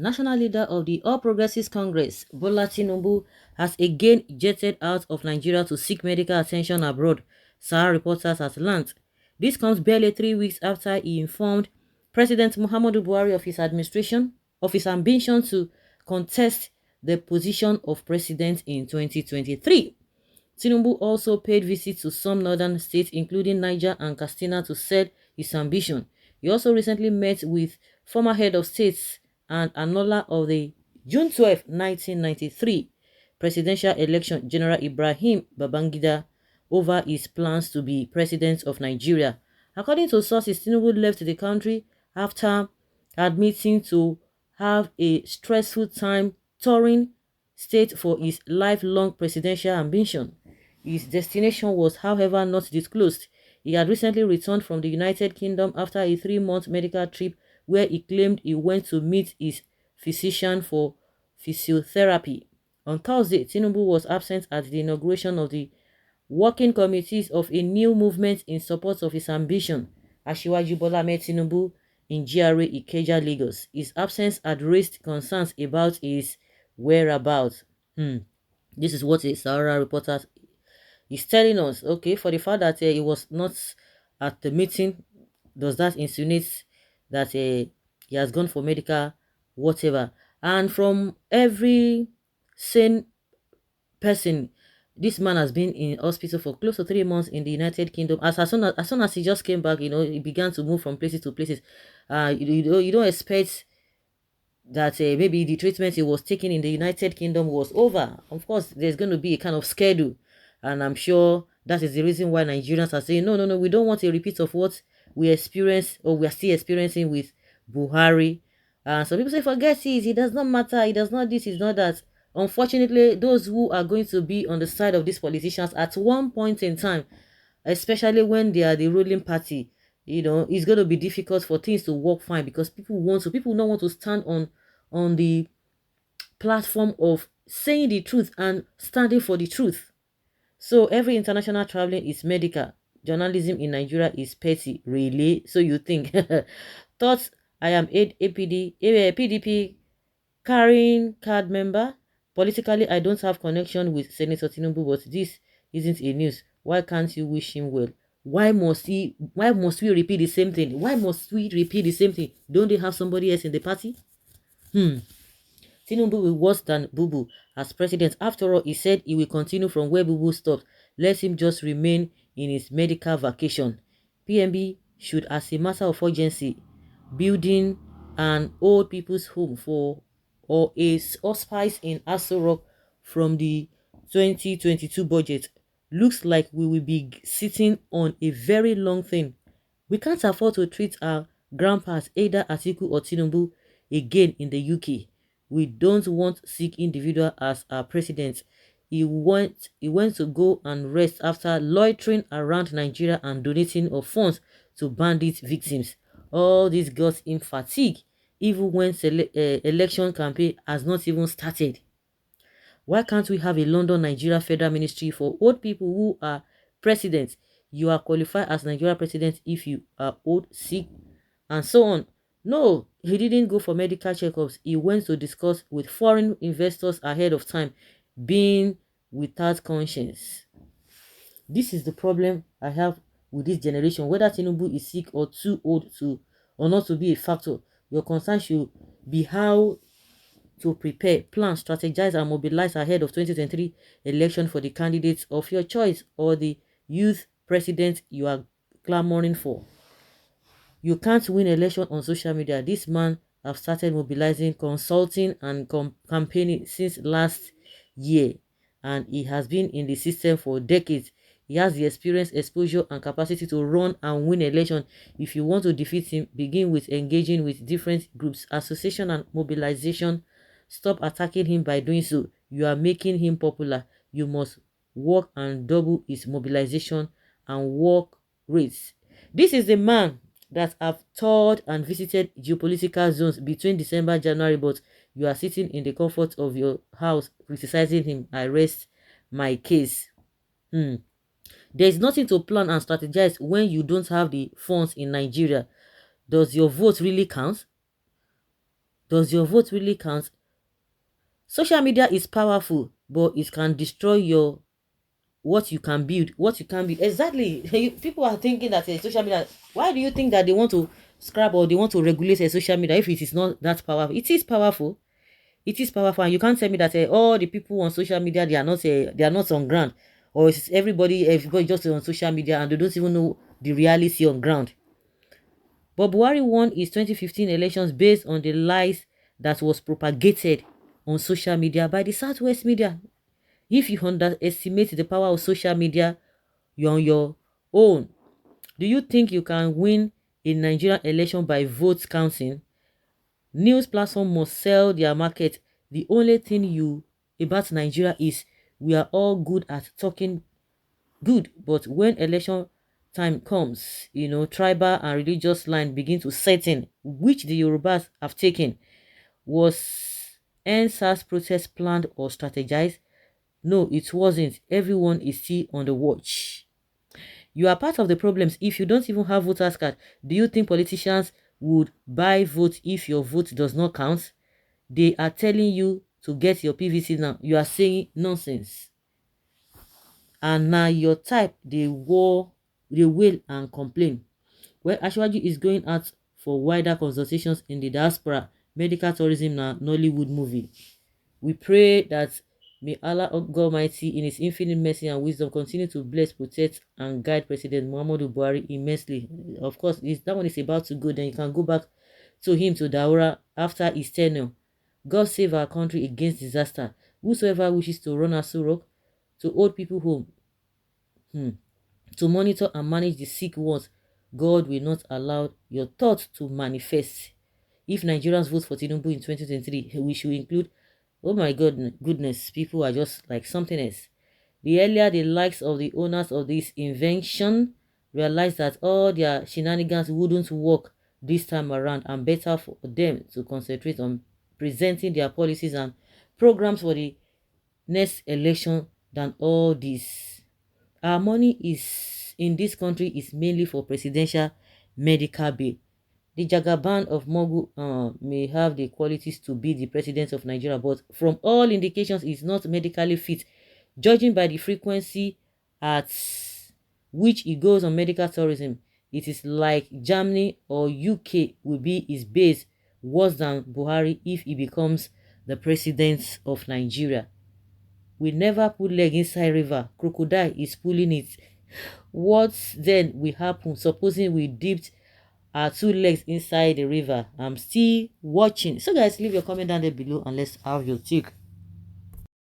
national leader of the All Progressives Congress, Bola Tinubu, has again jetted out of Nigeria to seek medical attention abroad, Sahara reporters at learned. This comes barely 3 weeks after he informed President Muhammadu Buhari of his ambition to contest the position of president in 2023. Tinubu also paid visits to some northern states, including Niger and Katsina, to set his ambition. He also recently met with former head of states and annuller of the June 12, 1993 presidential election, General Ibrahim Babangida, over his plans to be president of Nigeria. According to sources, Tinubu left the country after admitting to have a stressful time touring state for his lifelong presidential ambition. His destination was, however, not disclosed. He had recently returned from the United Kingdom after a 3-month medical trip where he claimed he went to meet his physician for physiotherapy. On Thursday, Tinubu was absent at the inauguration of the working committees of a new movement in support of his ambition, Asiwaju Bola Ahmed Tinubu, in GRA Ikeja, Lagos. His absence had raised concerns about his whereabouts. This is what a Sahara reporter is telling us. Okay, for the fact that he was not at the meeting, does that insinuate that he has gone for medical whatever? And from every sane person, this man has been in hospital for close to 3 months in the United Kingdom. As soon as he just came back, he began to move from places to places. You don't expect that maybe the treatment he was taking in the United Kingdom was over. Of course, there's going to be a kind of schedule, and I'm sure that is the reason why Nigerians are saying, no, no, no, we don't want a repeat of what we experienced or we are still experiencing with Buhari. Some people say, forget it does not matter, it does not this, it's not that. Unfortunately, those who are going to be on the side of these politicians at one point in time, especially when they are the ruling party, it's going to be difficult for things to work fine, because people don't want to stand on the platform of saying the truth and standing for the truth. So every international traveling is medical. Journalism in Nigeria is petty, really. So you think? Thought I am PDP carrying card member. Politically, I don't have connection with Senator Tinubu, but this isn't a news. Why can't you wish him well? Why must we repeat the same thing? Why must we repeat the same thing? Don't they have somebody else in the party? Tinubu will worse than Bubu as president. After all, he said he will continue from where Bubu stopped. Let him just remain in his medical vacation. PMB should, as a matter of urgency, building an old people's home for or a hospice in Aso Rock from the 2022 budget. Looks like we will be sitting on a very long thing. We can't afford to treat our grandpas, either Atiku or Tinubu, again in the UK. We don't want sick individual as our president. He went to go and rest after loitering around Nigeria and donating of funds to bandit victims. All this got him fatigue, even when election campaign has not even started. Why can't we have a London Nigeria Federal Ministry for old people who are presidents? You are qualified as Nigeria president if you are old, sick, and so on. No, he didn't go for medical checkups. He went to discuss with foreign investors ahead of time, being without conscience. This is the problem I have with this generation. Whether Tinubu is sick or too old to or not to be a factor, your concern should be how to prepare, plan, strategize, and mobilize ahead of 2023 election for the candidates of your choice or the youth president you are clamoring for. You can't win election on social media. This man have started mobilizing, consulting, and campaigning since last year, and he has been in the system for decades. He has the experience, exposure, and capacity to run and win election. If you want to defeat him, begin with engaging with different groups, association, and mobilization. Stop attacking him by doing so. You are making him popular. You must work and double his mobilization and work rates. This is the man that have toured and visited geopolitical zones between December, January, but you are sitting in the comfort of your house criticizing him. I rest my case. There is nothing to plan and strategize when you don't have the funds in Nigeria. Does your vote really count? Does your vote really count? Social media is powerful, but it can destroy your what you can build, what you can build. Exactly. People are thinking that social media. Why do you think that they want to scrap or they want to regulate a social media if it is not that powerful? It is powerful. It is powerful, and you can't tell me that all the people on social media they are not on ground, or it's everybody just on social media and they don't even know the reality on ground. But Buhari won his 2015 elections based on the lies that was propagated on social media by the Southwest media. If you underestimate the power of social media, you're on your own. Do you think you can win a Nigerian election by votes counting? News platform must sell their market. The only thing you about Nigeria is we are all good at talking good, but when election time comes, tribal and religious line begin to set in, which the Yorubas have taken. Was NSAS protest planned or strategized? No, it wasn't. Everyone is still on the watch. You are part of the problems if you don't even have voters card. Do you think politicians would buy votes if your vote does not count? They are telling you to get your PVC now. You are saying nonsense. And now your type, they will and complain. Well, Ashwaji is going out for wider consultations in the diaspora. Medical tourism na Nollywood movie. We pray that may Allah God Almighty in his infinite mercy and wisdom continue to bless, protect and guide President Muhammadu Buhari immensely. Of course, if that one is about to go, then you can go back to him to Daura after his tenure. God save our country against disaster. Whosoever wishes to run Aso Rock to old people home, to monitor and manage the sick ones, God will not allow your thoughts to manifest. If Nigerians vote for Tinubu in 2023, we should include, oh my goodness, people are just like something else. The earlier the likes of the owners of this invention realize that all their shenanigans wouldn't work this time around, and better for them to concentrate on presenting their policies and programs for the next election than all this. Our money is in this country is mainly for presidential medical bill. The Jagaban of Mogu may have the qualities to be the president of Nigeria, but from all indications, is not medically fit. Judging by the frequency at which he goes on medical tourism, it is like Germany or UK will be his base, worse than Buhari if he becomes the president of Nigeria. We never put leg inside river. Crocodile is pulling it. What then will happen supposing we dipped our two legs inside the river? I'm still watching. So guys, leave your comment down there below and let's have your take.